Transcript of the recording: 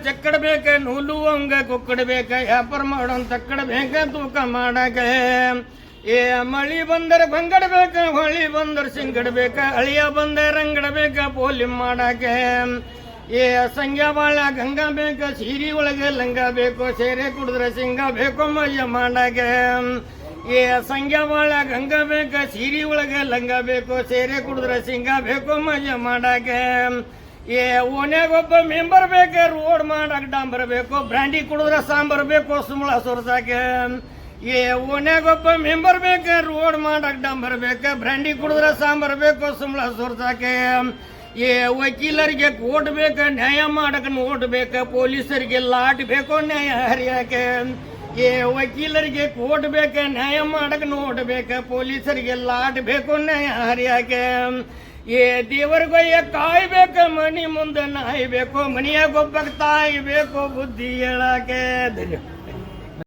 ಚಕ್ಕಡ ಬೇಕ ನೂಲುವಂಗ ಕುಕ್ಕಡ ಬೇಕ ವ್ಯಾಪಾರ ಮಾಡೋನ್ ತಕ್ಕಡ ಬೇಕ ತೂಕ ಮಾಡಾಕ ಏ ಮಳಿ ಬಂದರ ಬಂಗಡ ಬೇಕ ಹೊಳಿ ಬಂದರ ಸಿಂಗಡ ಬೇಕ ಅಳಿಯ ಬಂದ ರಂಗಡ ಬೇಕ ಪೋಲಿ ಮಾಡಾಕ ಏ ಸಂಗ್ಯಾ ಬಾಳ ಗಂಗಾ ಬೇಕ ಸೀರಿ ಒಳಗೆ ಲಂಗ ಬೇಕು ಸೇರೆ ಕುಡಿದ್ರೆ ಸಿಂಗ ಬೇಕು ಮಜ ಮಾಡಾಕ ಏ ಸಂಗ್ಯಾ ಬಾಳ ಗಂಗಾ ಬೇಕ ಸೀರಿ ಒಳಗೆ ಲಂಗ ಬೇಕು ಸೇರೆ ಕುಡಿದ್ರೆ ಸಿಂಗ ಬೇಕು ಮಜ ಮಾಡಾಕ ಏ ಓನ್ಯಾಗೊಬ್ಬ ಮೆಂಬರ್ ಬೇಕ ರೋಡ್ ಮಾಡಾಕ ಡಾಂಬರ್ ಬೇಕು ಬ್ರ್ಯಾಂಡಿ ಕುಡಿದ್ರೆ ಸಾಂಬಾರ್ ಬೇಕು ಸುಮ್ಮಳ ಸುರ್ಸಾಕ ಏ ಓನ್ಯಾಗೊಬ್ಬ ಮೆಂಬರ್ ಬೇಕ ರೋಡ್ ಮಾಡಾಕ ಡಾಂಬರ್ ಬೇಕ ಬ್ರ್ಯಾಂಡಿ ಕುಡಿದ್ರೆ ಸಾಂಬಾರ್ ಬೇಕು ಸುಮ್ಮಳ ಸುರ್ಸಾಕ ಏ ವಕೀಲರಿಗೆ ಕೋರ್ಟ್ ಬೇಕ ನ್ಯಾಯ ಮಾಡಕ ನೋಟ್ ಬೇಕ ಪೊಲೀಸರಿಗೆ ಲಾಟ್ ಬೇಕು ನ್ಯಾಯ ಹರಿಯಾಕ ಏ ವಕೀಲರಿಗೆ ಕೋರ್ಟ್ ಬೇಕ ನ್ಯಾಯ ಮಾಡಕ ನೋಟ್ ಬೇಕ ಪೊಲೀಸರಿಗೆ ಲಾಟ್ ಬೇಕು ನ್ಯಾಯ ಹರಿಯಾಕ ಏ ದೇವರಿಗೊಯ್ಯ ಕಾಯ್ಬೇಕ ಮನಿ ಮುಂದೆ ನಾಯ್ಬೇಕು ಮನಿಯಾಗೊಬ್ಬ ತಾಯಿ ಬೇಕು ಬುದ್ಧಿ ಹೇಳಾಕೆ ಧನ್ಯವಾದ.